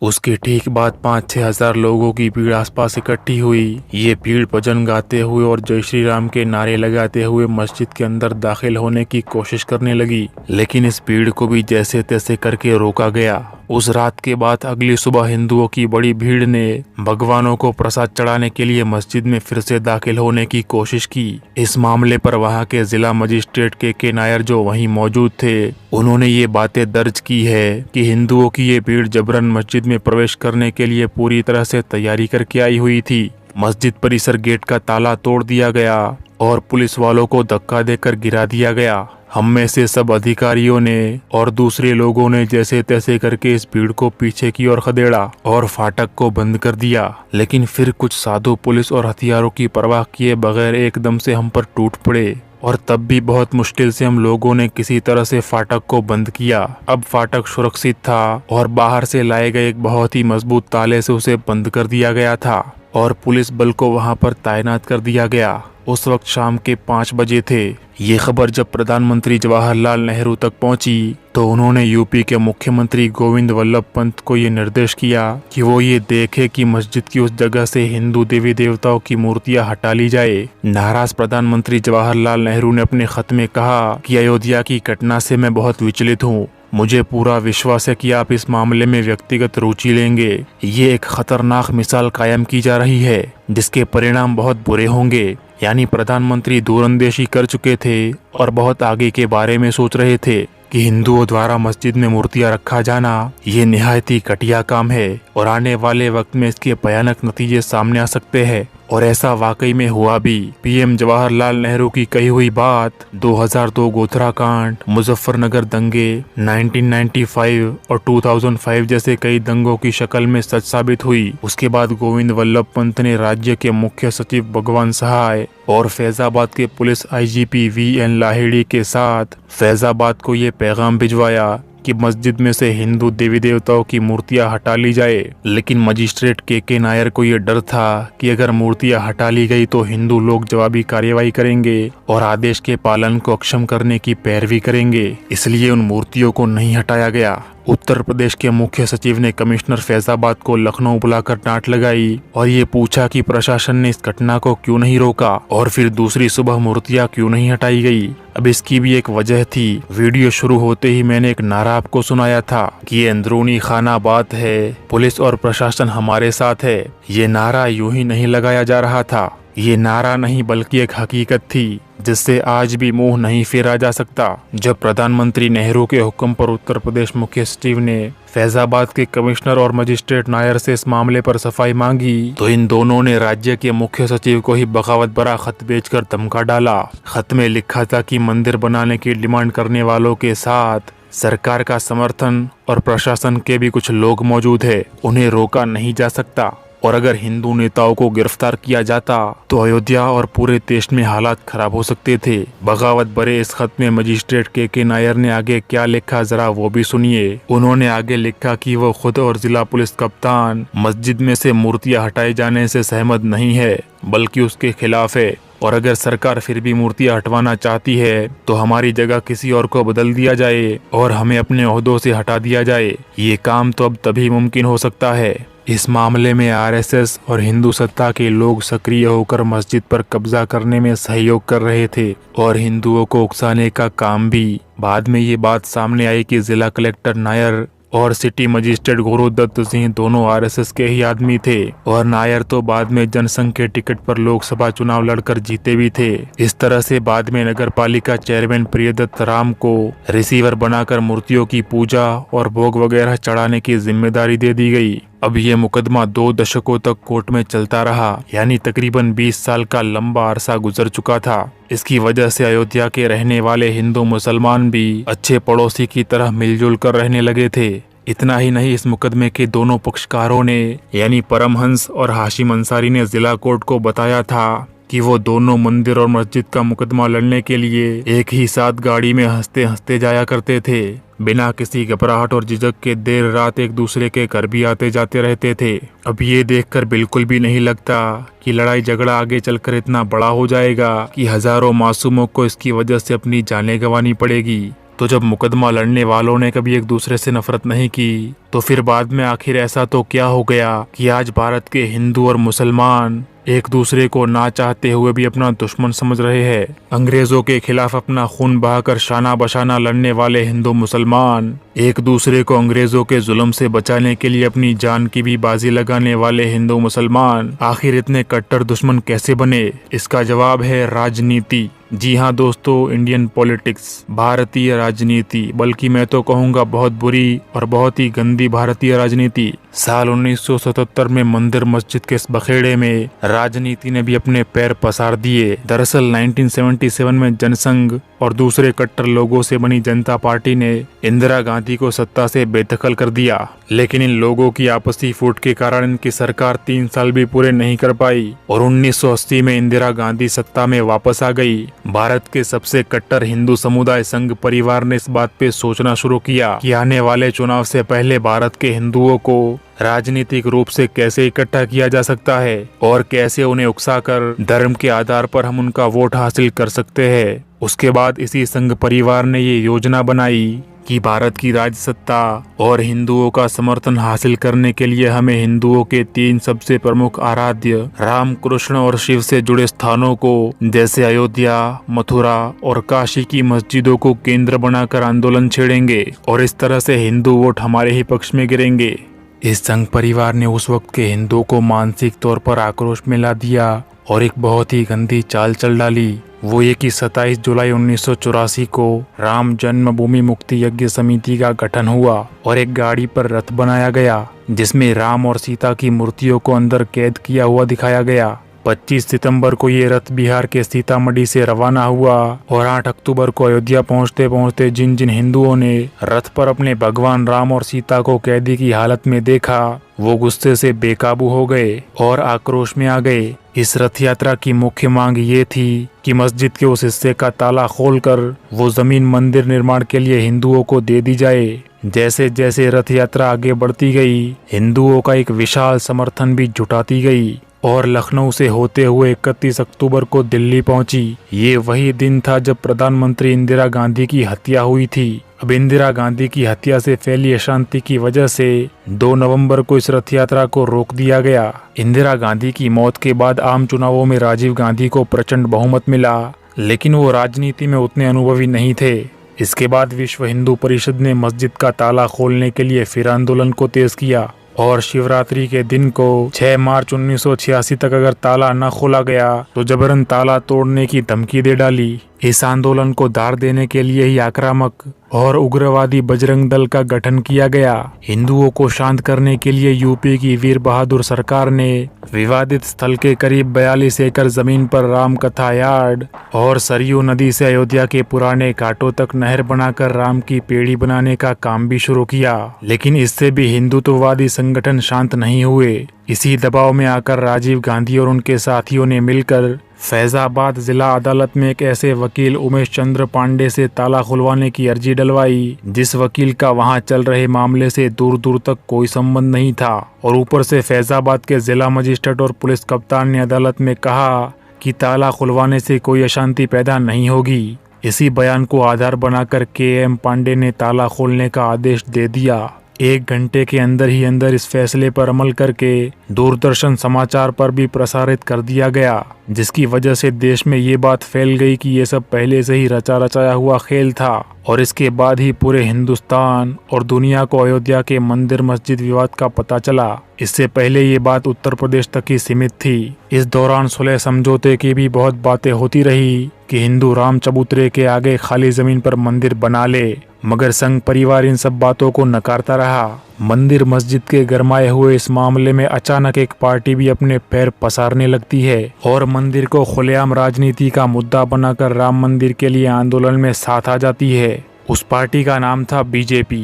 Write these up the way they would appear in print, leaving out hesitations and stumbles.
उसके ठीक बाद 5-6 हजार लोगों की भीड़ आसपास इकट्ठी हुई। ये भीड़ भजन गाते हुए और जय श्री राम के नारे लगाते हुए मस्जिद के अंदर दाखिल होने की कोशिश करने लगी, लेकिन इस भीड़ को भी जैसे तैसे करके रोका गया। उस रात के बाद अगली सुबह हिंदुओं की बड़ी भीड़ ने भगवानों को प्रसाद चढ़ाने के लिए मस्जिद में फिर से दाखिल होने की कोशिश की। इस मामले पर वहां के जिला मजिस्ट्रेट के नायर जो वहीं मौजूद थे, उन्होंने ये बातें दर्ज की है कि हिंदुओं की ये भीड़ जबरन मस्जिद में प्रवेश करने के लिए पूरी तरह से तैयारी करके आई हुई थी। मस्जिद परिसर गेट का ताला तोड़ दिया गया और पुलिस वालों को धक्का देकर गिरा दिया गया। हम में से सब अधिकारियों ने और दूसरे लोगों ने जैसे तैसे करके इस भीड़ को पीछे की ओर खदेड़ा और फाटक को बंद कर दिया, लेकिन फिर कुछ साधु पुलिस और हथियारों की परवाह किए बगैर एकदम से हम पर टूट पड़े और तब भी बहुत मुश्किल से हम लोगों ने किसी तरह से फाटक को बंद किया। अब फाटक सुरक्षित था और बाहर से लाए गए एक बहुत ही मजबूत ताले से उसे बंद कर दिया गया था और पुलिस बल को वहां पर तैनात कर दिया गया। उस वक्त शाम के 5 बजे थे। ये खबर जब प्रधानमंत्री जवाहरलाल नेहरू तक पहुंची तो उन्होंने यूपी के मुख्यमंत्री गोविंद वल्लभ पंत को ये निर्देश किया कि वो ये देखे कि मस्जिद की उस जगह से हिंदू देवी देवताओं की मूर्तियां हटा ली जाए। नाराज प्रधानमंत्री जवाहरलाल नेहरू ने अपने खत में कहा कि अयोध्या की घटना से मैं बहुत विचलित हूँ। मुझे पूरा विश्वास है कि आप इस मामले में व्यक्तिगत रुचि लेंगे। ये एक खतरनाक मिसाल कायम की जा रही है जिसके परिणाम बहुत बुरे होंगे। यानी प्रधानमंत्री दूरंदेशी कर चुके थे और बहुत आगे के बारे में सोच रहे थे कि हिंदुओं द्वारा मस्जिद में मूर्तियां रखा जाना ये निहायत ही घटिया काम है और आने वाले वक्त में इसके भयानक नतीजे सामने आ सकते हैं। और ऐसा वाकई में हुआ भी। पीएम जवाहरलाल नेहरू की कही हुई बात 2002 गोधरा कांड, मुजफ्फरनगर दंगे, 1995 और 2005 जैसे कई दंगों की शक्ल में सच साबित हुई। उसके बाद गोविंद वल्लभ पंत ने राज्य के मुख्य सचिव भगवान सहाय और फैजाबाद के पुलिस आईजीपी वीएन लाहिड़ी के साथ फैजाबाद को ये पैगाम भिजवाया कि मस्जिद में से हिंदू देवी देवताओं की मूर्तियां हटा ली जाए। लेकिन मजिस्ट्रेट के नायर को ये डर था कि अगर मूर्तियां हटा ली गई तो हिंदू लोग जवाबी कार्रवाई करेंगे और आदेश के पालन को अक्षम करने की पैरवी करेंगे, इसलिए उन मूर्तियों को नहीं हटाया गया। उत्तर प्रदेश के मुख्य सचिव ने कमिश्नर फैजाबाद को लखनऊ बुलाकर डांट लगाई और ये पूछा कि प्रशासन ने इस घटना को क्यों नहीं रोका और फिर दूसरी सुबह मूर्तियां क्यों नहीं हटाई गई। अब इसकी भी एक वजह थी। वीडियो शुरू होते ही मैंने एक नारा आपको सुनाया था कि ये अंदरूनी खाना बात है, पुलिस और प्रशासन हमारे साथ है। ये नारा यूं ही नहीं लगाया जा रहा था। ये नारा नहीं बल्कि एक हकीकत थी जिससे आज भी मुंह नहीं फेरा जा सकता। जब प्रधानमंत्री नेहरू के हुक्म पर उत्तर प्रदेश मुख्य सचिव ने फैजाबाद के कमिश्नर और मजिस्ट्रेट नायर से इस मामले पर सफाई मांगी तो इन दोनों ने राज्य के मुख्य सचिव को ही बगावत भरा खत भेजकर धमका डाला। खत में लिखा था कि मंदिर बनाने की डिमांड करने वालों के साथ सरकार का समर्थन और प्रशासन के भी कुछ लोग मौजूद है, उन्हें रोका नहीं जा सकता और अगर हिंदू नेताओं को गिरफ्तार किया जाता तो अयोध्या और पूरे देश में हालात खराब हो सकते थे। बगावत भरे इस खत में मजिस्ट्रेट के नायर ने आगे क्या लिखा जरा वो भी सुनिए। उन्होंने आगे लिखा कि वो खुद और जिला पुलिस कप्तान मस्जिद में से मूर्तियां हटाए जाने से सहमत नहीं है बल्कि उसके खिलाफ है और अगर सरकार फिर भी मूर्तियां हटवाना चाहती है तो हमारी जगह किसी और को बदल दिया जाए और हमें अपने ओहदों से हटा दिया जाए। ये काम तो अब तभी मुमकिन हो सकता है। इस मामले में आरएसएस और हिंदू सत्ता के लोग सक्रिय होकर मस्जिद पर कब्जा करने में सहयोग कर रहे थे और हिंदुओं को उकसाने का काम भी। बाद में ये बात सामने आई कि जिला कलेक्टर नायर और सिटी मजिस्ट्रेट गुरुदत्त सिंह दोनों आरएसएस के ही आदमी थे और नायर तो बाद में जनसंघ के टिकट पर लोकसभा चुनाव लड़कर जीते भी थे। इस तरह से बाद में नगर पालिका चेयरमैन प्रियदत्त राम को रिसीवर बनाकर मूर्तियों की पूजा और भोग वगैरह चढ़ाने की जिम्मेदारी दे दी गई। अब ये मुकदमा 2 दशकों तक कोर्ट में चलता रहा, यानी तकरीबन 20 साल का लंबा अरसा गुजर चुका था। इसकी वजह से अयोध्या के रहने वाले हिंदू मुसलमान भी अच्छे पड़ोसी की तरह मिलजुल कर रहने लगे थे। इतना ही नहीं, इस मुकदमे के दोनों पक्षकारों ने यानी परमहंस और हाशिम अंसारी ने जिला कोर्ट को बताया था कि वो दोनों मंदिर और मस्जिद का मुकदमा लड़ने के लिए एक ही साथ गाड़ी में हंसते हंसते जाया करते थे। बिना किसी घबराहट और झिझक के देर रात एक दूसरे के घर भी आते जाते रहते थे। अब ये देखकर बिल्कुल भी नहीं लगता कि लड़ाई झगड़ा आगे चलकर इतना बड़ा हो जाएगा कि हजारों मासूमों को इसकी वजह से अपनी जानें गंवानी पड़ेगी। तो जब मुकदमा लड़ने वालों ने कभी एक दूसरे से नफरत नहीं की, तो फिर बाद में आखिर ऐसा तो क्या हो गया कि आज भारत के हिंदू और मुसलमान एक दूसरे को ना चाहते हुए भी अपना दुश्मन समझ रहे हैं। अंग्रेजों के खिलाफ अपना खून बहाकर शाना बशाना लड़ने वाले हिंदू मुसलमान, एक दूसरे को अंग्रेजों के जुल्म से बचाने के लिए अपनी जान की भी बाजी लगाने वाले हिंदू मुसलमान आखिर इतने कट्टर दुश्मन कैसे बने? इसका जवाब है राजनीति। जी हाँ दोस्तों, इंडियन पॉलिटिक्स, भारतीय राजनीति, बल्कि मैं तो कहूँगा बहुत बुरी और बहुत ही गंदी भारतीय राजनीति। साल 1977 में मंदिर मस्जिद के इस बखेड़े में राजनीति ने भी अपने पैर पसार दिए। दरअसल 1977 में जनसंघ और दूसरे कट्टर लोगों से बनी जनता पार्टी ने इंदिरा गांधी को सत्ता से बेदखल कर दिया, लेकिन इन लोगों की आपसी फूट के कारण इनकी सरकार 3 साल भी पूरे नहीं कर पाई और 1980 में इंदिरा गांधी सत्ता में वापस आ गई। भारत के सबसे कट्टर हिंदू समुदाय संघ परिवार ने इस बात पे सोचना शुरू किया कि आने वाले चुनाव से पहले भारत के हिंदुओं को राजनीतिक रूप से कैसे इकट्ठा किया जा सकता है और कैसे उन्हें उकसाकर धर्म के आधार पर हम उनका वोट हासिल कर सकते हैं। उसके बाद इसी संघ परिवार ने ये योजना बनाई कि भारत की राज सत्ता और हिंदुओं का समर्थन हासिल करने के लिए हमें हिंदुओं के 3 सबसे प्रमुख आराध्य राम, कृष्ण और शिव से जुड़े स्थानों को जैसे अयोध्या, मथुरा और काशी की मस्जिदों को केंद्र बनाकर आंदोलन छेड़ेंगे और इस तरह से हिंदू वोट हमारे ही पक्ष में गिरेंगे। इस संघ परिवार ने उस वक्त के हिंदुओं को मानसिक तौर पर आक्रोश में ला दिया और एक बहुत ही गंदी चाल चल डाली। वो ये कि 27 जुलाई 1984 को राम जन्मभूमि मुक्ति यज्ञ समिति का गठन हुआ और एक गाड़ी पर रथ बनाया गया जिसमें राम और सीता की मूर्तियों को अंदर कैद किया हुआ दिखाया गया। 25 सितंबर को ये रथ बिहार के सीतामढ़ी से रवाना हुआ और 8 अक्टूबर को अयोध्या पहुंचते पहुंचते जिन जिन हिंदुओं ने रथ पर अपने भगवान राम और सीता को कैदी की हालत में देखा, वो गुस्से से बेकाबू हो गए और आक्रोश में आ गए। इस रथ यात्रा की मुख्य मांग ये थी कि मस्जिद के उस हिस्से का ताला खोलकर वो जमीन मंदिर निर्माण के लिए हिंदुओं को दे दी जाए। जैसे जैसे रथ यात्रा आगे बढ़ती गई, हिंदुओं का एक विशाल समर्थन भी जुटाती गई और लखनऊ से होते हुए 31 अक्टूबर को दिल्ली पहुंची। ये वही दिन था जब प्रधानमंत्री इंदिरा गांधी की हत्या हुई थी। अब इंदिरा गांधी की हत्या से फैली अशांति की वजह से 2 नवंबर को इस रथ यात्रा को रोक दिया गया। इंदिरा गांधी की मौत के बाद आम चुनावों में राजीव गांधी को प्रचंड बहुमत मिला, लेकिन वो राजनीति में उतने अनुभवी नहीं थे। इसके बाद विश्व हिंदू परिषद ने मस्जिद का ताला खोलने के लिए फिर आंदोलन को तेज किया और शिवरात्रि के दिन को 6 मार्च 1986 तक अगर ताला न खोला गया तो जबरन ताला तोड़ने की धमकी दे डाली। इस आंदोलन को दार देने के लिए ही आक्रामक और उग्रवादी बजरंग दल का गठन किया गया। हिंदुओं को शांत करने के लिए यूपी की वीर बहादुर सरकार ने विवादित स्थल के करीब 42 एकड़ जमीन पर राम कथा यार्ड और सरयू नदी से अयोध्या के पुराने घाटों तक नहर बनाकर राम की पेड़ी बनाने का काम भी शुरू किया। लेकिन इससे भी हिंदुत्ववादी संगठन शांत नहीं हुए। इसी दबाव में आकर राजीव गांधी और उनके साथियों ने मिलकर फैजाबाद जिला अदालत में एक ऐसे वकील उमेश चंद्र पांडे से ताला खुलवाने की अर्जी डलवाई जिस वकील का वहां चल रहे मामले से दूर दूर तक कोई संबंध नहीं था और ऊपर से फैजाबाद के जिला मजिस्ट्रेट और पुलिस कप्तान ने अदालत में कहा कि ताला खुलवाने से कोई अशांति पैदा नहीं होगी। इसी बयान को आधार बनाकर KM पांडे ने ताला खोलने का आदेश दे दिया। 1 घंटे के अंदर ही अंदर इस फैसले पर अमल करके दूरदर्शन समाचार पर भी प्रसारित कर दिया गया, जिसकी वजह से देश में ये बात फैल गई कि ये सब पहले से ही रचा रचाया हुआ खेल था और इसके बाद ही पूरे हिंदुस्तान और दुनिया को अयोध्या के मंदिर मस्जिद विवाद का पता चला। इससे पहले ये बात उत्तर प्रदेश तक ही सीमित थी। इस दौरान सुलह समझौते की भी बहुत बातें होती रही कि हिंदू राम चबूतरे के आगे खाली जमीन पर मंदिर बना ले, मगर संघ परिवार इन सब बातों को नकारता रहा। मंदिर मस्जिद के गरमाए हुए इस मामले में अचानक एक पार्टी भी अपने पैर पसारने लगती है और मंदिर को खुलेआम राजनीति का मुद्दा बनाकर राम मंदिर के लिए आंदोलन में साथ आ जाती है। उस पार्टी का नाम था BJP,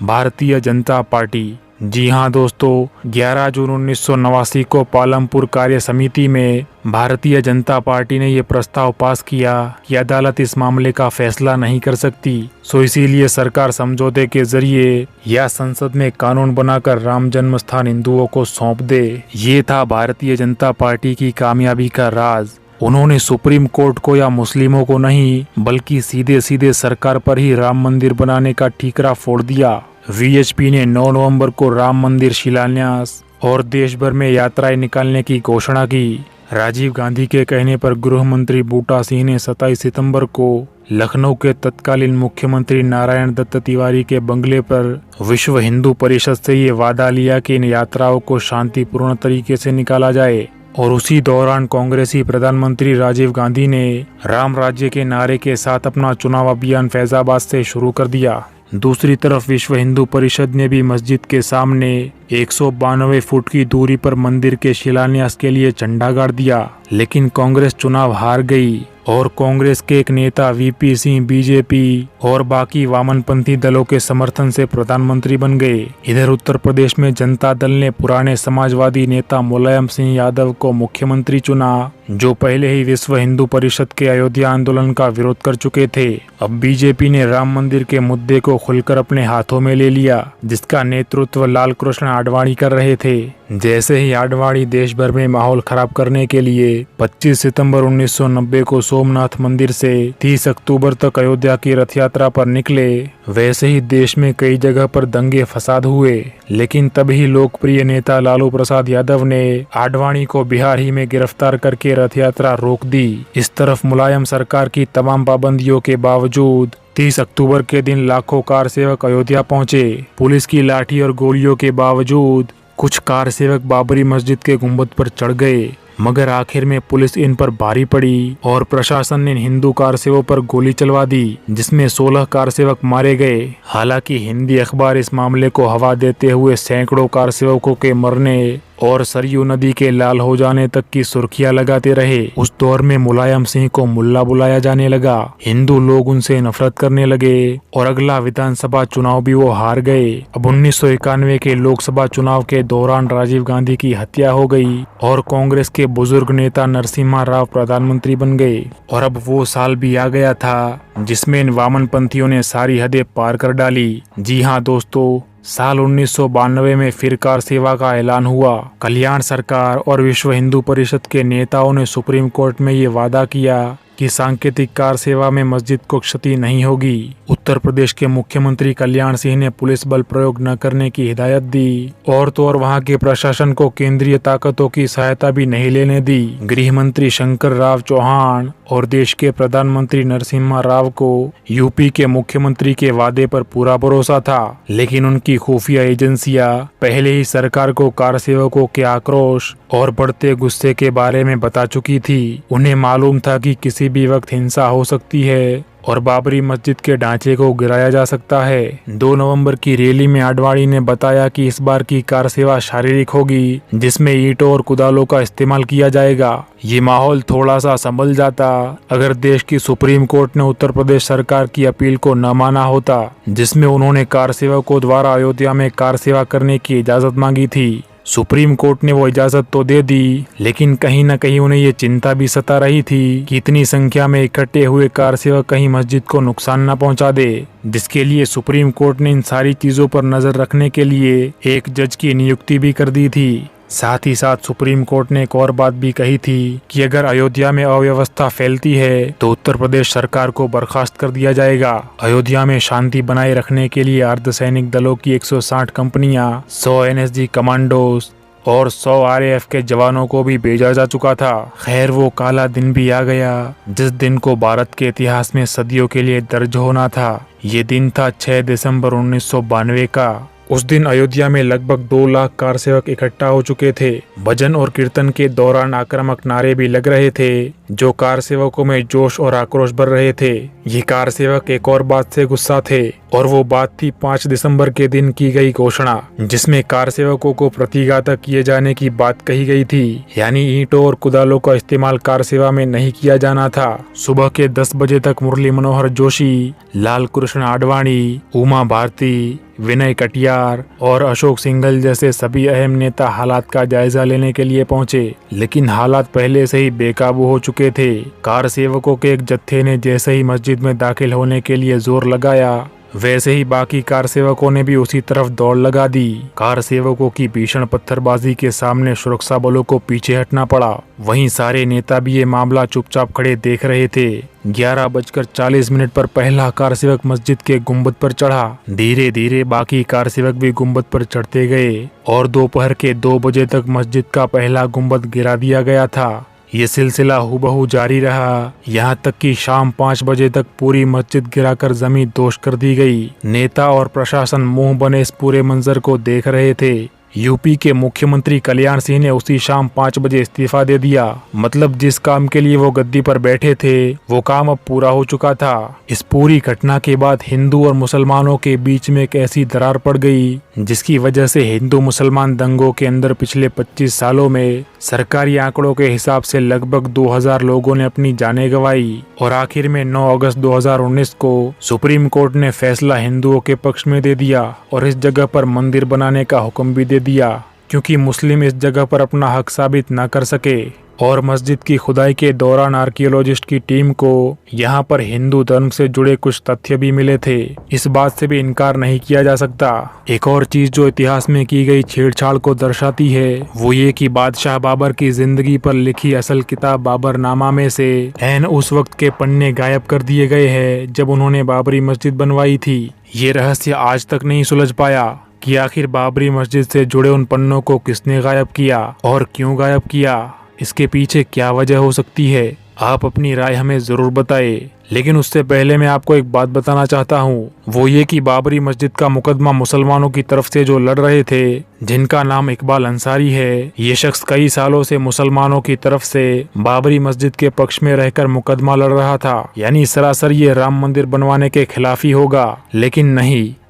भारतीय जनता पार्टी। जी हाँ दोस्तों, 11 जून 1989 को पालमपुर कार्य समिति में भारतीय जनता पार्टी ने ये प्रस्ताव पास किया कि अदालत इस मामले का फैसला नहीं कर सकती, सो इसीलिए सरकार समझौते के जरिए या संसद में कानून बनाकर राम जन्म स्थान हिंदुओं को सौंप दे। ये था भारतीय जनता पार्टी की कामयाबी का राज। उन्होंने सुप्रीम कोर्ट को या मुस्लिमों को नहीं बल्कि सीधे सीधे सरकार पर ही राम मंदिर बनाने का ठीकरा फोड़ दिया। वीएचपी ने 9 नवंबर को राम मंदिर शिलान्यास और देश भर में यात्राएं निकालने की घोषणा की। राजीव गांधी के कहने पर गृह मंत्री बूटा सिंह ने 27 सितंबर को लखनऊ के तत्कालीन मुख्यमंत्री नारायण दत्त तिवारी के बंगले पर विश्व हिंदू परिषद से ये वादा लिया कि इन यात्राओं को शांतिपूर्ण तरीके से निकाला जाए। और उसी दौरान कांग्रेसी प्रधानमंत्री राजीव गांधी ने राम राज्य के नारे के साथ अपना चुनाव अभियान फैजाबाद से शुरू कर दिया। दूसरी तरफ विश्व हिंदू परिषद ने भी मस्जिद के सामने 192 फुट की दूरी पर मंदिर के शिलान्यास के लिए झंडा गाड़ दिया, लेकिन कांग्रेस चुनाव हार गई और कांग्रेस के एक नेता वीपी सिंह बीजेपी और बाकी वामनपंथी दलों के समर्थन से प्रधानमंत्री बन गए। इधर उत्तर प्रदेश में जनता दल ने पुराने समाजवादी नेता मुलायम सिंह यादव को मुख्यमंत्री चुना, जो पहले ही विश्व हिंदू परिषद के अयोध्या आंदोलन का विरोध कर चुके थे। अब बीजेपी ने राम मंदिर के मुद्दे को खुलकर अपने हाथों में ले लिया, जिसका नेतृत्व लाल कृष्ण आडवाणी कर रहे थे। जैसे ही आडवाणी देश भर में माहौल खराब करने के लिए 25 सितंबर 1990 को सोमनाथ मंदिर से 30 अक्टूबर तक अयोध्या की रथ यात्रा पर निकले, वैसे ही देश में कई जगह पर दंगे फसाद हुए। लेकिन तभी लोकप्रिय नेता लालू प्रसाद यादव ने आडवाणी को बिहार ही में गिरफ्तार करके रथ यात्रा रोक दी। इस तरफ मुलायम सरकार की तमाम पाबंदियों के बावजूद 30 अक्टूबर के दिन लाखों कार सेवक अयोध्या पहुंचे। पुलिस की लाठी और गोलियों के बावजूद कुछ कार सेवक बाबरी मस्जिद के गुंबद पर चढ़ गए, मगर आखिर में पुलिस इन पर भारी पड़ी और प्रशासन ने हिंदू कार सेवकों पर गोली चलवा दी, जिसमें 16 कार सेवक मारे गए। हालांकि हिंदी अखबार इस मामले को हवा देते हुए सैकड़ों कार सेवकों के मरने और सरयू नदी के लाल हो जाने तक की सुर्खियां लगाते रहे। उस दौर में मुलायम सिंह को मुल्ला बुलाया जाने लगा, हिंदू लोग उनसे नफरत करने लगे और अगला विधानसभा चुनाव भी वो हार गए। अब 1991 के लोकसभा चुनाव के दौरान राजीव गांधी की हत्या हो गई और कांग्रेस के बुजुर्ग नेता नरसिम्हा राव प्रधानमंत्री बन गए। और अब वो साल भी आ गया था जिसमें इन वामनपंथियों ने सारी हदें पार कर डाली। जी हाँ दोस्तों, साल 1992 में फिर कार सेवा का ऐलान हुआ। कल्याण सरकार और विश्व हिंदू परिषद के नेताओं ने सुप्रीम कोर्ट में ये वादा किया कि सांकेतिक कार सेवा में मस्जिद को क्षति नहीं होगी। उत्तर प्रदेश के मुख्यमंत्री कल्याण सिंह ने पुलिस बल प्रयोग न करने की हिदायत दी और तो और वहां के प्रशासन को केंद्रीय ताकतों की सहायता भी नहीं लेने दी। गृह मंत्री शंकर राव चौहान और देश के प्रधानमंत्री नरसिम्हा राव को यूपी के मुख्यमंत्री के वादे पर पूरा भरोसा था, लेकिन उनकी खुफिया एजेंसियां पहले ही सरकार को कार सेवकों के आक्रोश और बढ़ते गुस्से के बारे में बता चुकी थी। उन्हें मालूम था कि किसी भी वक्त हिंसा हो सकती है और बाबरी मस्जिद के ढांचे को गिराया जा सकता है। 2 नवंबर की रैली में आडवाणी ने बताया कि इस बार की कार सेवा शारीरिक होगी, जिसमें ईंटों और कुदालों का इस्तेमाल किया जाएगा। ये माहौल थोड़ा सा संभल जाता अगर देश की सुप्रीम कोर्ट ने उत्तर प्रदेश सरकार की अपील को न माना होता, जिसमें उन्होंने कार सेवकों द्वारा अयोध्या में कार सेवा करने की इजाजत मांगी थी। सुप्रीम कोर्ट ने वो इजाजत तो दे दी, लेकिन कहीं न कहीं उन्हें ये चिंता भी सता रही थी कि इतनी संख्या में इकट्ठे हुए कार सेवक कहीं मस्जिद को नुकसान न पहुंचा दे, जिसके लिए सुप्रीम कोर्ट ने इन सारी चीजों पर नजर रखने के लिए एक जज की नियुक्ति भी कर दी थी। साथ ही साथ सुप्रीम कोर्ट ने एक और बात भी कही थी कि अगर अयोध्या में अव्यवस्था फैलती है तो उत्तर प्रदेश सरकार को बर्खास्त कर दिया जाएगा। अयोध्या में शांति बनाए रखने के लिए अर्धसैनिक दलों की 160 कंपनियां, 100 एनएसजी कमांडोज और 100 आरएएफ के जवानों को भी भेजा जा चुका था। खैर, वो काला दिन भी आ गया जिस दिन को भारत के इतिहास में सदियों के लिए दर्ज होना था। ये दिन था 6 दिसंबर 1992 का। उस दिन अयोध्या में लगभग 2 लाख कार सेवक इकट्ठा हो चुके थे। भजन और कीर्तन के दौरान आक्रामक नारे भी लग रहे थे, जो कार सेवकों में जोश और आक्रोश भर रहे थे। ये कार सेवक एक और बात से गुस्सा थे और वो बात थी 5 दिसंबर के दिन की गई घोषणा, जिसमें कार सेवकों को प्रतिघातक किए जाने की बात कही गई थी, यानी ईंटों और कुदालों का इस्तेमाल कार सेवा में नहीं किया जाना था। सुबह के 10 बजे तक मुरली मनोहर जोशी, लाल कृष्ण आडवाणी, उमा भारती, विनय कटियार और अशोक सिंघल जैसे सभी अहम नेता हालात का जायजा लेने के लिए पहुंचे, लेकिन हालात पहले से ही बेकाबू हो चुके थे। कार सेवकों के एक जत्थे ने जैसे ही मस्जिद में दाखिल होने के लिए जोर लगाया, वैसे ही बाकी कार सेवकों ने भी उसी तरफ दौड़ लगा दी। कार सेवकों की भीषण पत्थरबाजी के सामने सुरक्षा बलों को पीछे हटना पड़ा। वहीं सारे नेता भी ये मामला चुपचाप खड़े देख रहे थे। 11:40 पर पहला कार सेवक मस्जिद के गुंबद पर चढ़ा। धीरे धीरे बाकी कार सेवक भी गुंबद पर चढ़ते गए और दोपहर के 2 बजे तक मस्जिद का पहला गुंबद गिरा दिया गया था। ये सिलसिला हूबहू जारी रहा, यहाँ तक कि शाम 5 बजे तक पूरी मस्जिद गिराकर जमीन दोष कर दी गई। नेता और प्रशासन मुंह बने इस पूरे मंजर को देख रहे थे। यूपी के मुख्यमंत्री कल्याण सिंह ने उसी शाम 5 बजे इस्तीफा दे दिया। मतलब जिस काम के लिए वो गद्दी पर बैठे थे वो काम अब पूरा हो चुका था। इस पूरी घटना के बाद हिंदू और मुसलमानों के बीच में एक ऐसी दरार पड़ गई जिसकी वजह से हिंदू मुसलमान दंगों के अंदर पिछले 25 सालों में सरकारी आंकड़ों के हिसाब से लगभग 2000 लोगों ने अपनी जानें गंवाई। और आखिर में 9 अगस्त 2019 को सुप्रीम कोर्ट ने फैसला हिंदुओं के पक्ष में दे दिया और इस जगह पर मंदिर बनाने का हुक्म भी दे दिया, क्योंकि मुस्लिम इस जगह पर अपना हक साबित न कर सके। और मस्जिद की खुदाई के दौरान आर्कियोलॉजिस्ट की टीम को यहाँ पर हिंदू धर्म से जुड़े कुछ तथ्य भी मिले थे। इस बात से भी इनकार नहीं किया जा सकता। एक और चीज जो इतिहास में की गई छेड़छाड़ को दर्शाती है वो ये कि बादशाह बाबर की जिंदगी पर लिखी असल किताब बाबरनामा में से ऐन उस वक्त के पन्ने गायब कर दिए गए हैं जब उन्होंने बाबरी मस्जिद बनवाई थी। ये रहस्य आज तक नहीं सुलझ पाया कि आखिर बाबरी मस्जिद से जुड़े उन पन्नों को किसने गायब किया और क्यों गायब किया। इसके पीछे क्या वजह हो सकती है, आप अपनी राय हमें जरूर बताएं। लेकिन उससे पहले मैं आपको एक बात बताना चाहता हूँ, वो ये कि बाबरी मस्जिद का मुकदमा मुसलमानों की तरफ से जो लड़ रहे थे, जिनका नाम इकबाल अंसारी है, ये शख्स कई सालों से मुसलमानों की तरफ से बाबरी मस्जिद के पक्ष में रहकर मुकदमा लड़ रहा था। यानी सरासर ये राम मंदिर बनवाने के खिलाफ ही होगा। लेकिन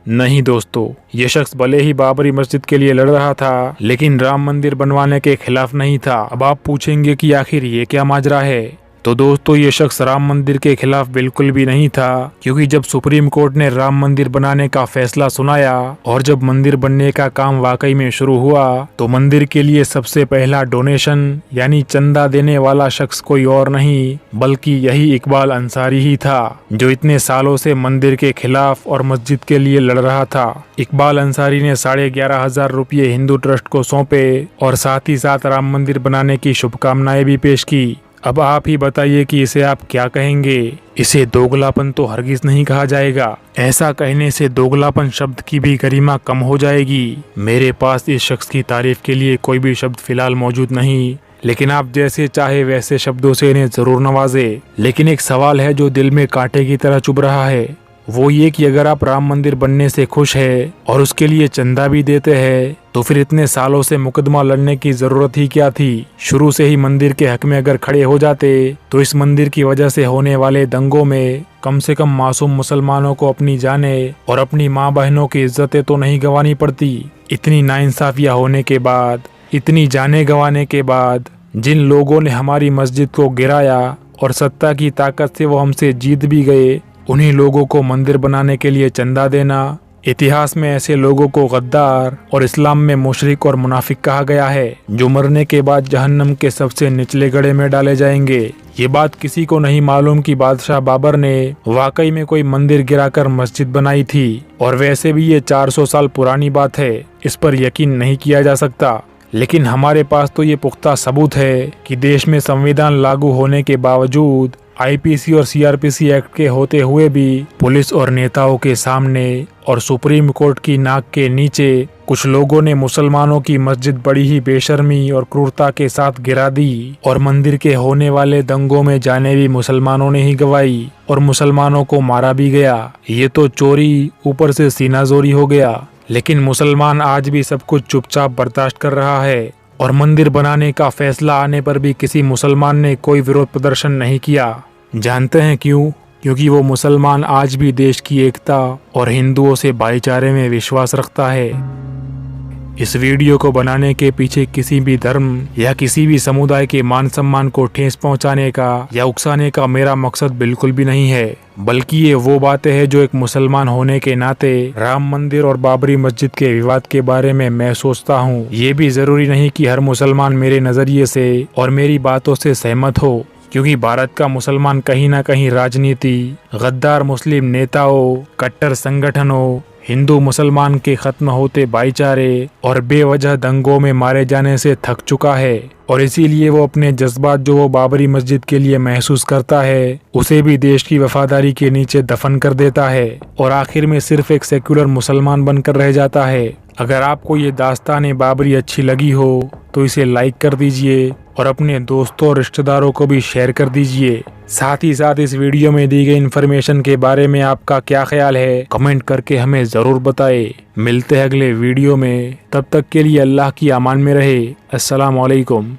नहीं दोस्तों, ये शख्स भले ही बाबरी मस्जिद के लिए लड़ रहा था लेकिन राम मंदिर बनवाने के खिलाफ नहीं था। अब आप पूछेंगे कि आखिर ये क्या माजरा है। तो दोस्तों, ये शख्स राम मंदिर के खिलाफ बिल्कुल भी नहीं था, क्योंकि जब सुप्रीम कोर्ट ने राम मंदिर बनाने का फैसला सुनाया और जब मंदिर बनने का काम वाकई में शुरू हुआ तो मंदिर के लिए सबसे पहला डोनेशन यानी चंदा देने वाला शख्स कोई और नहीं बल्कि यही इकबाल अंसारी ही था, जो इतने सालों से मंदिर के खिलाफ और मस्जिद के लिए लड़ रहा था। इकबाल अंसारी ने 11,500 रुपये हिंदू ट्रस्ट को सौंपे और साथ ही साथ राम मंदिर बनाने की शुभकामनाएं भी पेश की। अब आप ही बताइए कि इसे आप क्या कहेंगे। इसे दोगलापन तो हरगिज नहीं कहा जाएगा। ऐसा कहने से दोगलापन शब्द की भी गरिमा कम हो जाएगी। मेरे पास इस शख्स की तारीफ के लिए कोई भी शब्द फिलहाल मौजूद नहीं, लेकिन आप जैसे चाहे वैसे शब्दों से इन्हें जरूर नवाजे। लेकिन एक सवाल है जो दिल में कांटे की तरह चुभ रहा है, वो ये कि अगर आप राम मंदिर बनने से खुश है और उसके लिए चंदा भी देते हैं तो फिर इतने सालों से मुकदमा लड़ने की जरूरत ही क्या थी। शुरू से ही मंदिर के हक में अगर खड़े हो जाते तो इस मंदिर की वजह से होने वाले दंगों में कम से कम मासूम मुसलमानों को अपनी जानें और अपनी माँ बहनों की इज्जतें तो नहीं गंवानी पड़ती। इतनी नाइंसाफियां होने के बाद, इतनी जानें गंवाने के बाद जिन लोगों ने हमारी मस्जिद को गिराया और सत्ता की ताकत से वो हमसे जीत भी गए, उन्हीं लोगों को मंदिर बनाने के लिए चंदा देना। इतिहास में ऐसे लोगों को गद्दार और इस्लाम में मुशरिक और मुनाफिक कहा गया है, जो मरने के बाद जहन्नम के सबसे निचले गड्ढे में डाले जाएंगे। ये बात किसी को नहीं मालूम कि बादशाह बाबर ने वाकई में कोई मंदिर गिराकर मस्जिद बनाई थी। और वैसे भी ये 400 साल पुरानी बात है, इस पर यकीन नहीं किया जा सकता। लेकिन हमारे पास तो ये पुख्ता सबूत है कि देश में संविधान लागू होने के बावजूद आईपीसी और सीआरपीसी एक्ट के होते हुए भी पुलिस और नेताओं के सामने और सुप्रीम कोर्ट की नाक के नीचे कुछ लोगों ने मुसलमानों की मस्जिद बड़ी ही बेशर्मी और क्रूरता के साथ गिरा दी और मंदिर के होने वाले दंगों में जाने भी मुसलमानों ने ही गंवाई और मुसलमानों को मारा भी गया। ये तो चोरी ऊपर से सीनाजोरी हो गया। लेकिन मुसलमान आज भी सब कुछ चुपचाप बर्दाश्त कर रहा है और मंदिर बनाने का फैसला आने पर भी किसी मुसलमान ने कोई विरोध प्रदर्शन नहीं किया। जानते हैं क्यों? क्योंकि वो मुसलमान आज भी देश की एकता और हिंदुओं से भाईचारे में विश्वास रखता है। इस वीडियो को बनाने के पीछे किसी भी धर्म या किसी भी समुदाय के मान सम्मान को ठेस पहुंचाने का या उकसाने का मेरा मकसद बिल्कुल भी नहीं है, बल्कि ये वो बातें हैं जो एक मुसलमान होने के नाते राम मंदिर और बाबरी मस्जिद के विवाद के बारे में मैं सोचता हूँ। ये भी जरूरी नहीं कि हर मुसलमान मेरे नजरिए से और मेरी बातों से सहमत हो, क्योंकि भारत का मुसलमान कहीं ना कहीं राजनीति, गद्दार मुस्लिम नेताओं, कट्टर संगठनों, हिंदू मुसलमान के खत्म होते भाईचारे और बेवजह दंगों में मारे जाने से थक चुका है और इसीलिए वो अपने जज्बात जो वो बाबरी मस्जिद के लिए महसूस करता है उसे भी देश की वफादारी के नीचे दफन कर देता है और आखिर में सिर्फ एक सेक्युलर मुसलमान बनकर रह जाता है। अगर आपको ये दास्तान बाबरी अच्छी लगी हो तो इसे लाइक कर दीजिए और अपने दोस्तों और रिश्तेदारों को भी शेयर कर दीजिए। साथ ही साथ इस वीडियो में दी गई इन्फॉर्मेशन के बारे में आपका क्या ख्याल है कमेंट करके हमें ज़रूर बताएं। मिलते हैं अगले वीडियो में, तब तक के लिए अल्लाह की अमान में रहे। अस्सलाम वालेकुम।